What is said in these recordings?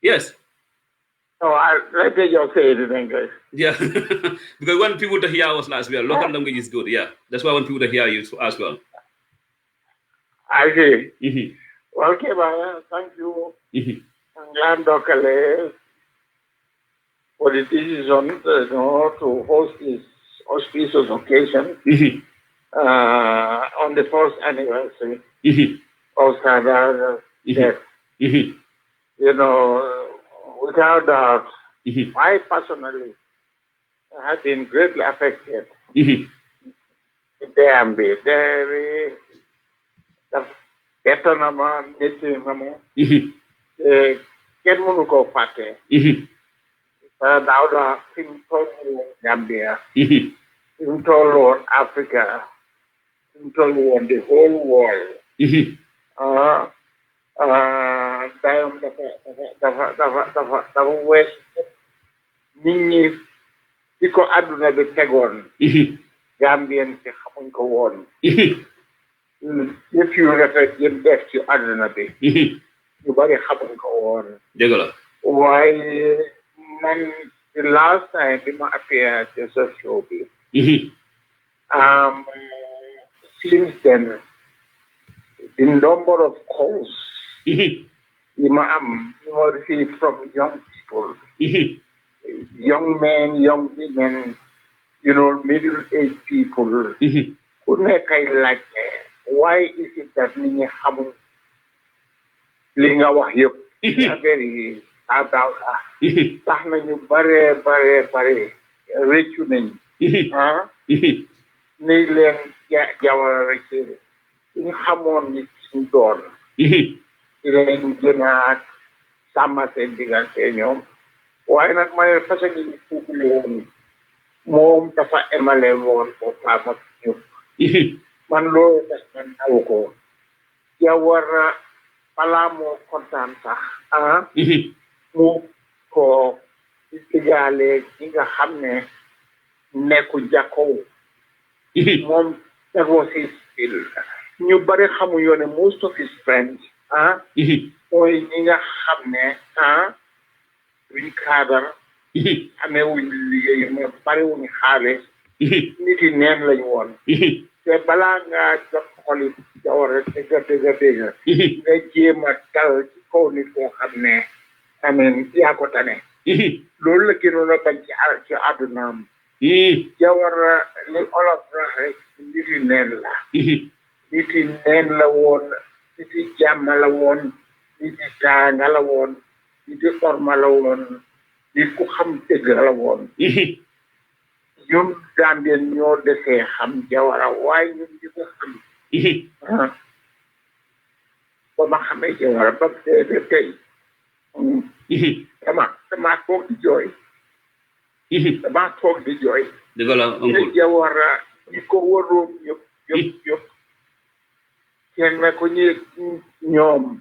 Yes. No, let me just say it in English. Yeah. Because I want people to hear us as well. Local language is good. Yeah. That's why I want people to hear you as well. I see. Mm-hmm. Okay, Baya, thank you. Mm-hmm. I'm glad Dokale for the decision to host this auspicious occasion Mm-hmm. on the first anniversary Mm-hmm. of Sir Dawda's death. Mm-hmm. You know, without doubt, Mm-hmm. I personally have been greatly affected. Mm-hmm. Damn, very better nama, native nama. Kenn mënu koo fàtte. Dawda fi mu toll woon Gambia. Fi mu toll woon Africa. Fi mu toll woon the whole world. Dayam dafa wees nit ñi di ko àdduna bi tegoon. Gambien ci xamuñ ko woon. Yëf yu rafet yëpp def ci àdduna bi. ñu bari xamuñ ko woon. Dëgg la. Waaye man the last time bi ma appeared ci sa show bi. Since then the number of calls you receive from young people, young men, young women, middle-aged people, who nekk ay laaj why is it that nit ñi xamul li nga wax yëpp affaire yi daaw tax nañu bare réccu nañ ni leen jawara rek suñu xamoon ni suñ doon ci leen gën a sàmm seen diggante ñoom waaye nag ma ne façon yi fuukule woon moom dafa emale woon boppam ak ñëpp man loolu tax man naw ko jawara balaa moo kontaan sax mu ko digaale ñi nga xam ne nekku jàkkow moom that was his skill ñu bari xamu yoone most of his friends mooy ñi nga xam ne duñ kaadar amee wuñ liggéey mais bari wuñ xaalis nit yi neen lañ woon te balaa ngaa jot xoli jawara dëgg nga jéem a dal ci kaw nit koo xam ne amen yaa ko tane loolu la gënoon a bañ ci àddunaam jawara li olof wax rek nit yi neen la nit yi neen la woon nit yi jàmm la woon nit yi tànga la woon nit yi orma la woon nit ku xam dëgg la woon ñun Gambien ñoo desee xam jawara waaye ñun di ko xam ba ma xamee jawara ba tey dama toog di jooy dëgg la ñu jawara ñi ko waroon yëpp kenn na ko ñoom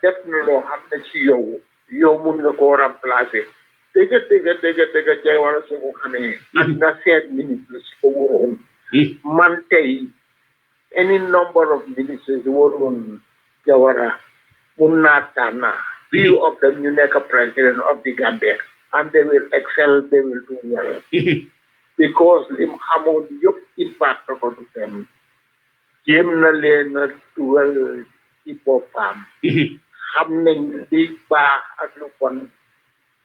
def na loo xam ne ci yow mun nga koo remplacer dëgg jawara su ko xamee ak nga seet ministre si ko waroon man tey any number of ministers waroon jawara mun naa tànn few of them ñu nekk president of the Gambia and they will excel, they will do well because lim xamoon yëpp impact ko du dem jéem na leen a dugal ci boppam xam nañ li baax ak lu bon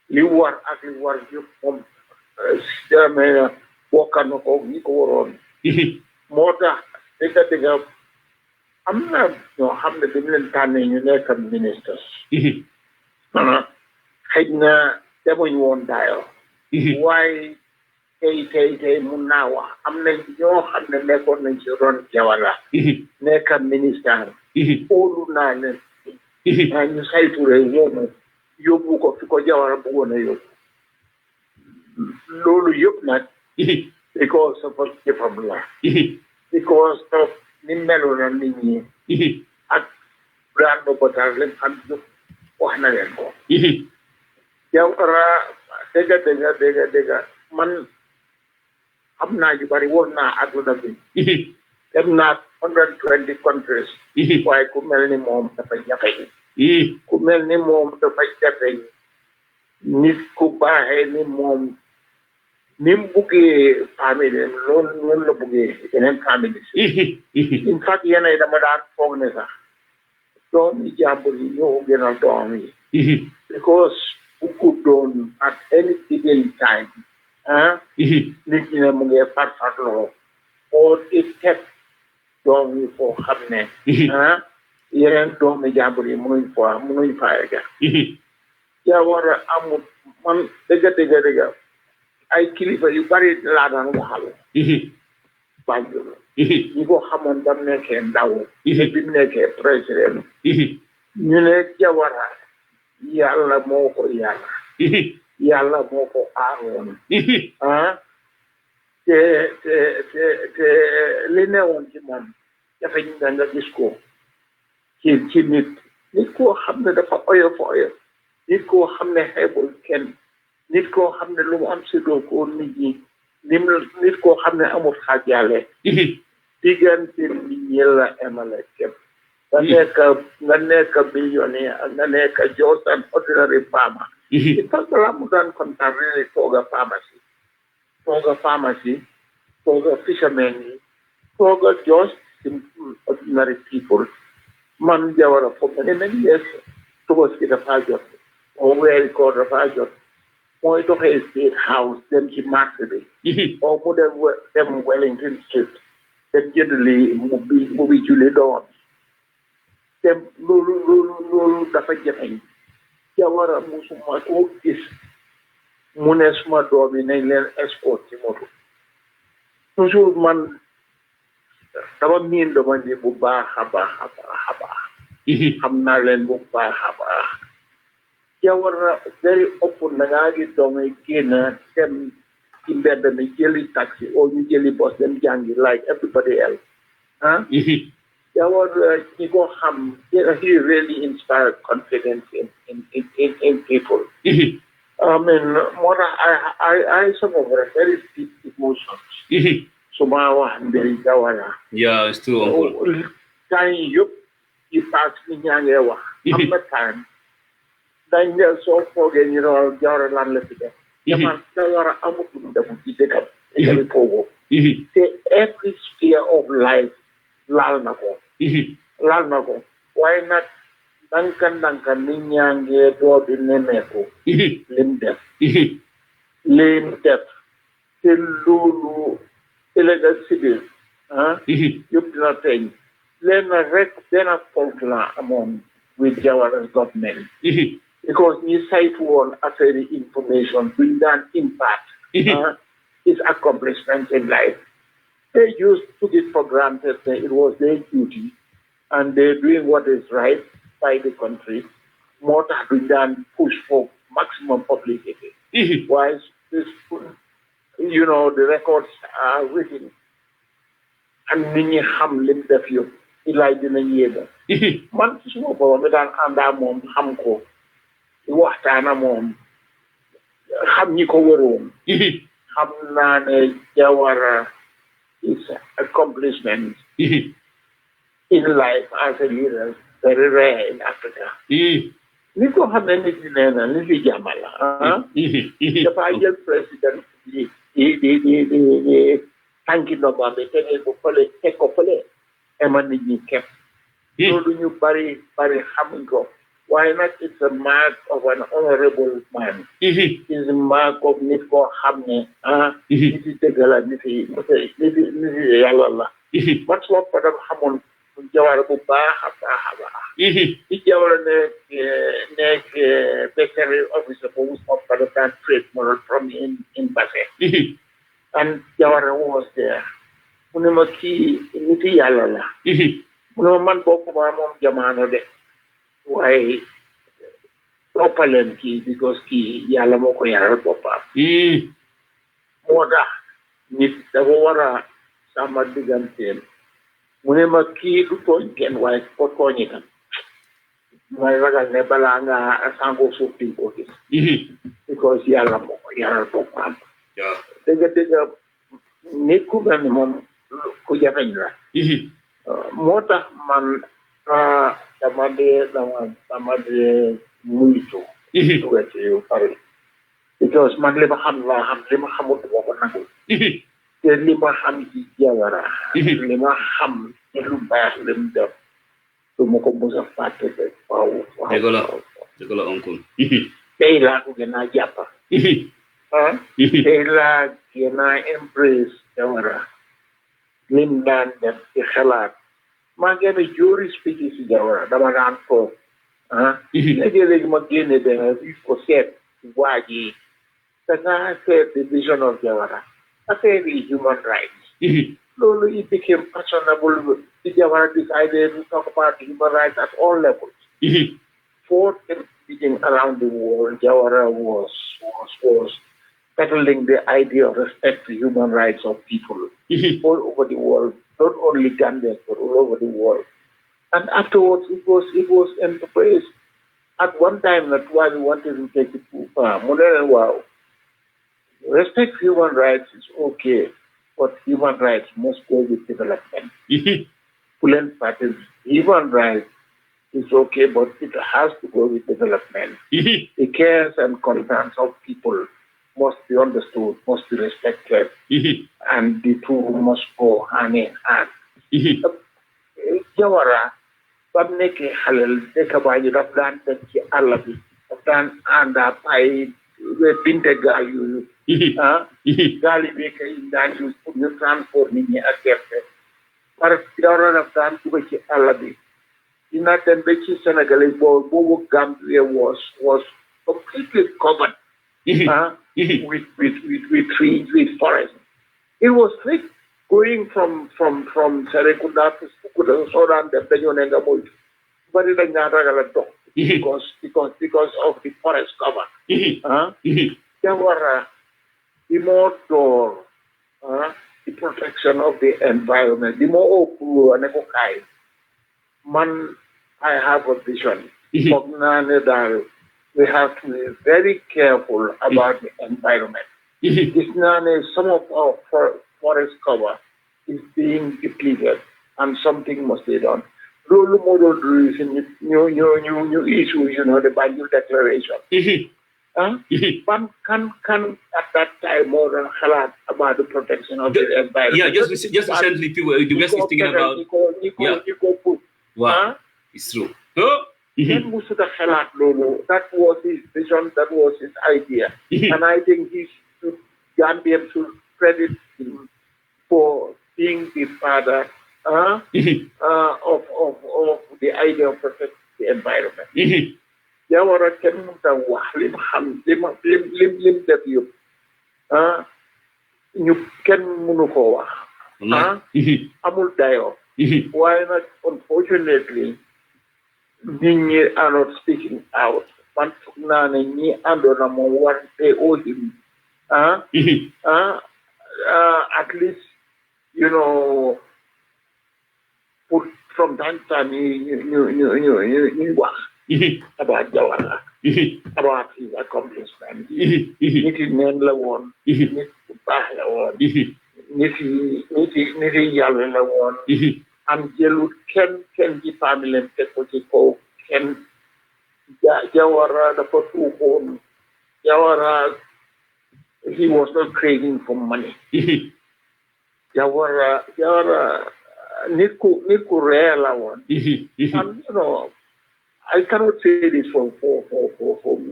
li war ak li war yëpp moom dame bokka na ko ñi ko waroon moo tax dëgg am na ñoo xam ne dañ leen tànnee ñu nekk ministres xëj na demuñ woon daayoo waaye tey mun naa wax am nañ ñoo xam ne nekkoon nañ ci ron jawara nekk ministre óolu naa leen ñu saytu rek yóbbu ko fi ko jawara bëggoon a yóbbu loolu yëpp nag because of jëfam la because of ni meloon na nit ñi ak daan ba botal leen xam yëpp wax na leen ko jawara dëgg man xam naa ñu bari woon naa àdduna bi dem naa 120 countries waaye ku mel ni moom dafa jafe ku mel ni moom dafa jafe nit ku baaxee ni moom ni mu buggee famille loolu la buggee yeneen famille si in fact yeneen dama daan foog ne sax doom yi jàmbur yi ñoo gënal doom yi because bu ko doon at any given time nit ñi ne mu ngi farfarloo or it teg doom yi foo xam ne yeneen doomi jàmbur yi mënuñ fa egga yaa war a amul man dëgg ay kilifa yu bari laa daan waxal Banjul ñi ko xamoon ba mu nekkee ndaw te bi mu nekkee président ñu ne Jawara yàlla moo ko yàlla moo ko aaroon te li newoon ci moom dafa ñu nga gis ko ci nit koo xam ne dafa oyof nit koo xam ne xeebul kenn nit koo xam ne lu mu am séddoo ko nit ñi nit koo xam ne amul xaajale diggante nit ñi la emale képp nga nekk millionnaire nga nekk just an ordinary farmer il faut que la mu daan kontaan rek tooga pharmacy tooga fishermen yi tooga just simple ordinary people man Jawara foog nga ne nañ yees Tabaski dafa jot o weeri koor dafa jot mooy doxee State House dem ci marché bi o mu dem Wellington Street dem jënd li mu bi julli doom te loolu dafa jafeñ Jawara musuma koo gis mu ne suma doom yi nañ leen escort ci moto toujours man dama miin dama ni bu baax a baax xam naa leen bu baax a baax Jawara very open na ngaa gi doom yi génn dem ci mbedd mi jëli taxi o ñu jëli bus dem jàngi like everybody else Jawara ñi ko xam he really inspired confidence in people I mean moo tax I some of the very deep emotions suma wax mbiri Jawara yeah it's true uncle time yëpp yi pass ni ñaa ngee wax am na time dañ ne soo foogee ñu ne Jawara lan la fi def daman Jawara amatul defu ci dëkkam dañu foogoo te every sphere of life laal na ko waaye nag ndanka nit ñaa ngee doo di nemeeku lim def te loolu ëllëga sibir yëpp dina feeñ leen rek benn fault la amoon with Jawara's government because ñi saytu woon affaire information duñ daan impact his accomplishments in life. They just took it for granted that it was their duty and they're doing what is right by the country. More than push for maximum publicity. While this, the records are written and many ham lim def you. Ilay dina yega. Man ci suma borom mi daan anda mom xam ko. Di waxtana mom xam ñi ko wëroon. Xam naa ne Jawara his accomplishments in life as a leader very rare in Africa. Ni ko xam ne nit ñi nee na li fi jàmmala dafa jël président di tànki ndomba bi tegee ko fële teg ko fële ema nit ñi kepp loolu ñu bari xamuñ ko waaye nag it's a mark of an honorable man. It's a mark of nit koo xam ne nit yi dëgg la nit yi yàlla la man suma ko dafa xamoon Jawara bu baax a baax ci Jawara nekk veterinary officer for Ousman Sallah trade model from in Basse and Jawara was there mu ne ma kii nit yi yàlla la mu ne ma man bokkuma moom jamaano de waaye toppaleen kii because kii yàlla moo ko yaral boppam moo tax nit dafa war a sama digganteem mu ne ma kii du tooñ kenn waaye ko tooñi kan may ragal ne balaa nga sangoo suuf di ko gis because yàlla moo ko yaral boppam dëgg nit ku mel ni moom ku jafeñ la moo tax man dama dee muytu duga ci yu bari because man li ma xam laa xam li ma xamul duma ko nangu te li ma xam ci Jawara li ma xam ci lu baax li mu def du ma ko mos a fàtte de waaw dëgg la oncle tey laa ko gën a jàpp tey laa gën a embrace Jawara lim daan def ci xalaat maa ngi ne jóori speech si Jawara dama daan toog léegi-léegi ma génne dana ko seet waa ji da nga seet the vision of Jawara affaire yi human rights loolu it became fashionable the Jawara decided to talk about human rights at all levels for speaking around the world. Jawara was settling the idea of respect to human rights of people all over the world, not only Gambia, but all over the world. And afterwards, it was embraced. At one time, that's why we wanted to take it too far. Wow, respect human rights is okay, but human rights must go with development. Human rights is okay, but it has to go with development. The cares and concerns of people must be understood, must be respected, and the two must go hand in hand. Jawara, bam nekkee xalel dëkk baa ñu daf daan dem ci àll bi daf daan ànd ak ay binte gaal yooyu gaal yi bi kay daan use pour ñu transport nit ñi ak gerte par Jawara daf daan dugg ci àll bi dina dem ba ci Sénégal boobu Gambia was completely covered with trees, with forests. It was thick going from Serekunda to Sukuda, so that the Benonenga Moit. But it is because of the forest cover. There were the more door, the protection of the environment, the more open and eco-kind. Man, I have a vision. We have to be very careful about the environment. Some of our forest cover is being depleted, and something must be done. Role model reason new issue, the Banjul Declaration. One can at that time more than highlight about the protection of the environment. Yeah, just recently people the West is thinking about wow, it's true. That was his vision, that was his idea. And I think Gambians should credit him for being the father of the idea of protecting the environment. Jawara kenn mënta wax lim xam lim def yëpp ñu kenn mënu ko wax amul dayo waaye nag unfortunately nit ñi are not speaking out man foog naa ne ñi àndoon na moom war te owe him at least put from time to time ñu wax about Jawara, about his accomplishment. Niti nen la woon, nit ku baax la woon, niti yàlla la woon, am jëlut kenn ci famille teg ko ci kaw kenn Jawara dafa tuuxoon Jawara he was not craving for money. Jawara nit ku rare la woon. And I cannot say this for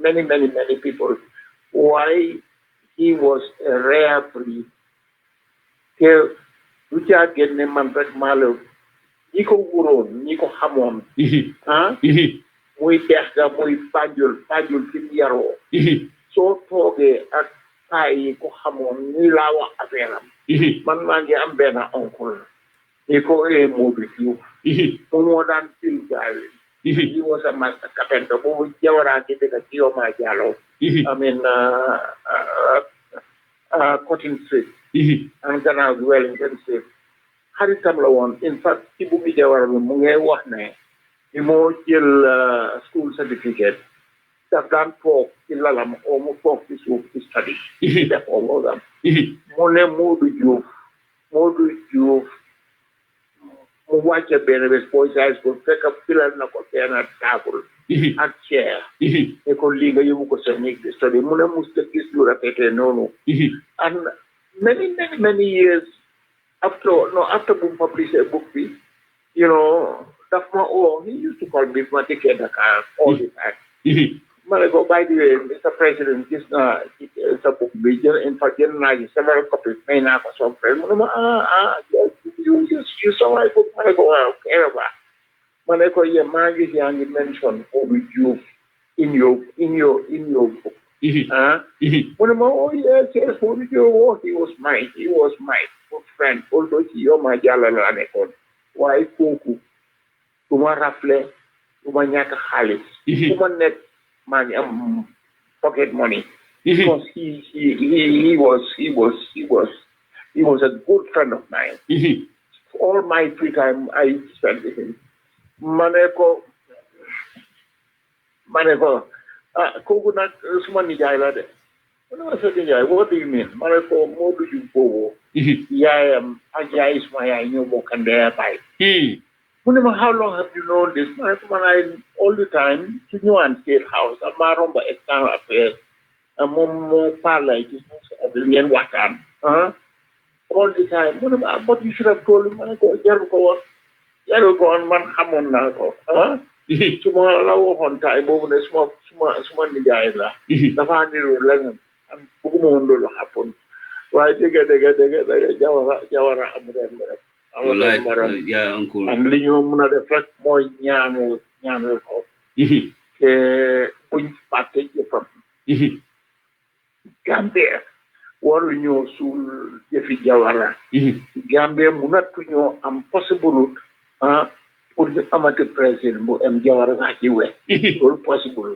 many people. Why he was a rare breed. Du ca génne man rek malo ñi ko wuroon ñi ko xamoon muy dex ga muy Banjul fi mu yaroo soo toogee ak taay yi ko xamoon ñi laa wax affaire am man maa ngi am benn oncle ñi ko Modou Diouf mu moo daan fil gaal he was a master carpenter boobu Jawara ki dëkk ci Yoma Jallow I mean Cotton Street and gannaaw gi Wellington Street xaritam la woon in fact ci bu mi Jawara bi mu ngay wax ne bi moo jël school certificate daf daan toog ci lalam oo mu toog ci suuf ci study def all of them mu ne Modou Diouf mu wàcce benn bés boy size ko fekk filal na ko benn table ak chair ne ko lii nga yóbbu ko sa néeg di study mu ne mus ta gis lu rafetee noonu and many years after bu publish a book bi you know daf ma he used to call me ma dikkee Dakar all the time ma ne ko by the way Mr. President gis naa sa book bi in fact jël naa ci several copies may naa ko some friend mu ne ma you saw my book ma ne ko waaw Kereba ma ne ko maa ngi yaa ngi mention Obi Diouf in your book mu ne ma yes Obi Diouf he was my good friend although ci yow ma jàlla la nekkoon waaye kooku du ma rafle du ma ñàkk xaalis du ma nekk maa ngi am pocket money because he was a good friend of mine all my free time I spent with him ma ne ko kooku nag suma nijaay la de mu ne ma sa nijaay what do you mean ma ne ko Modou Diouf boobu yaayam ak yaay suma yaay ñoo bokk ndey baay mu ne ma how long have you known this ma ne ko man all the time su ñëwaan State House ak maa romba external affairs moom moo parlay ci ngeen waxtaan all the time mu ne ma but you should have told me ma ne ko jaru ko woon man xamoon naa ko su ma la waxoon taay boobu ne suma nijaay la dafa niru leneen am bëgguma woon loolu xapoon waaye dëgg jawara am ren rek wallaay yaa uncle am li ñu mën a def rek mooy ñaanal ko te buñ fàtte jëfam Gambia waru ñoo suul jëfi jawara Gambia mënatuñoo am possible pour ñu amati président bu am jawara sax ci we loolu possible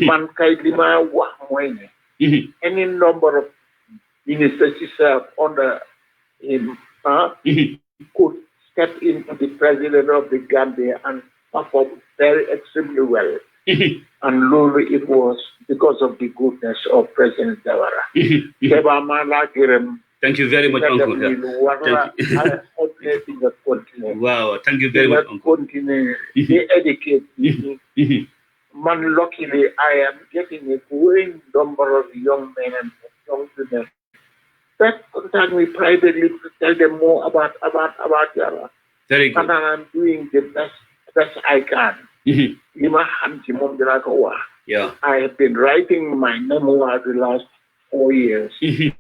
man kay li ma wax mooy ne any number of ministers to serve under him could step into the president of the Gambia and perform very extremely well. And Lulu, it was because of the goodness of President Jawara. Thank you very much, Uncle. Wow, thank you very much, Uncle. Continue, they educate me. Man, luckily, I am getting a growing number of young men and young women that contact me privately to tell them more about Java. Very good. And I'm doing the best I can. Yeah. I have been writing my memoir the last 4 years. And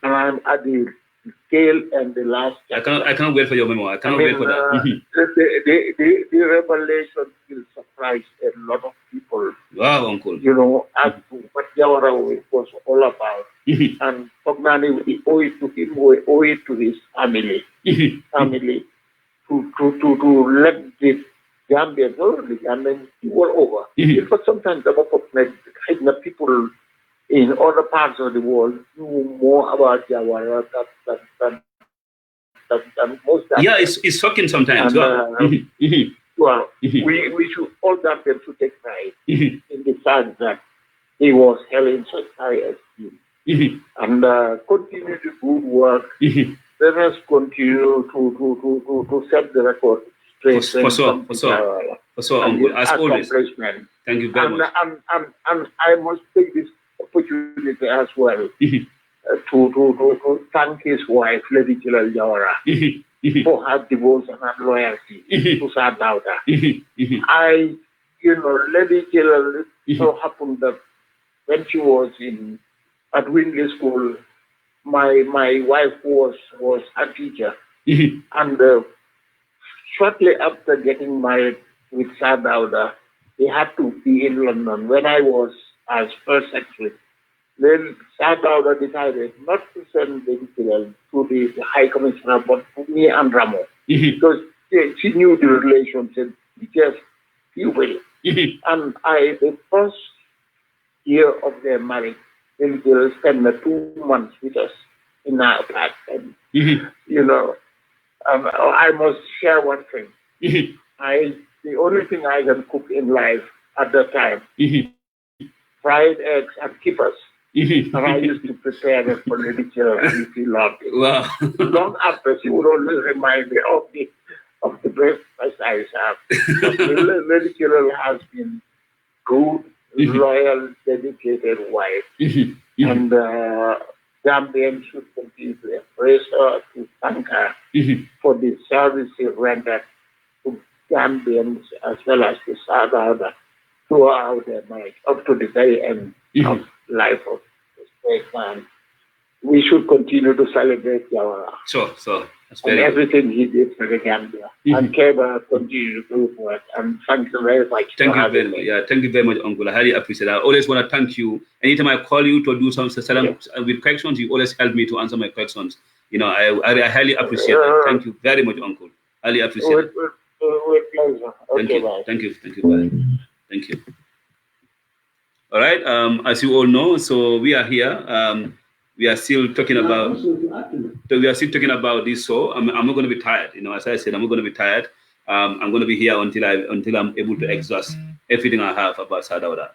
I'm at the scale and the last chapter. I cannot wait for your memoir. I cannot wait for that. The revelation will surprise a lot of people. Wow, Uncle. You know, as to what Jawara was all about. And Fognani, we owe it to him, we owe it to his family. To let the Gambians, the Gambians, were over. But sometimes the people in other parts of the world knew more about Jawara than most. Yeah, it's shocking sometimes. And, well, we should all Gambians should take pride in the fact that he was held in such high esteem. And continue the good work. Let us continue to set the record straight. For sure, Uncle. As always. Thank you very much. And I must take this opportunity as well to thank his wife, Lady Chilal Jawara, for her devotion and loyalty to Sir Dawda. Lady Chilal, so happened that when she was at Winley School, my wife was a teacher. And shortly after getting married with Sir Dawda, he had to be in London when I was as first secretary. Then Sir Dawda decided not to send the to the High Commissioner, but to me and Ramo. Because she knew the relationship, just few ways. And the first year of their marriage, they spent 2 months with us in our apartment. I must share one thing. The only thing I can cook in life at that time, fried eggs and kippers. And I used to prepare it for Lady Children, and she loved it. Wow. Long after, she would always remind me of of the best I have. Lady Kiril has been good, loyal, dedicated wife. And Gambians should continue to embrace her, to thank her for the service she rendered to Gambians as well as to Sir Dawda throughout their marriage, up to the very end of life of this great man. We should continue to celebrate Jawara. Sure. That's And very good. everything he did for the Gambia. And Keba continue to do for it. And thank you very much. Thank you very much. Yeah, thank you very much, Uncle. I highly appreciate it. I always want to thank you. Anytime I call you to do some with questions, you always help me to answer my questions. You know, I highly appreciate that. Thank you very much, Uncle. Highly appreciate it. With pleasure. Thank Okay, you. bye. Thank you. Bye. Thank you. All right. As you all know, so we are here. We are still talking about. So we are still talking about this. So I'm not going to be tired. You know, as I said, I'm not going to be tired. I'm going to be here until I'm able to exhaust everything I have about Sir Dawda.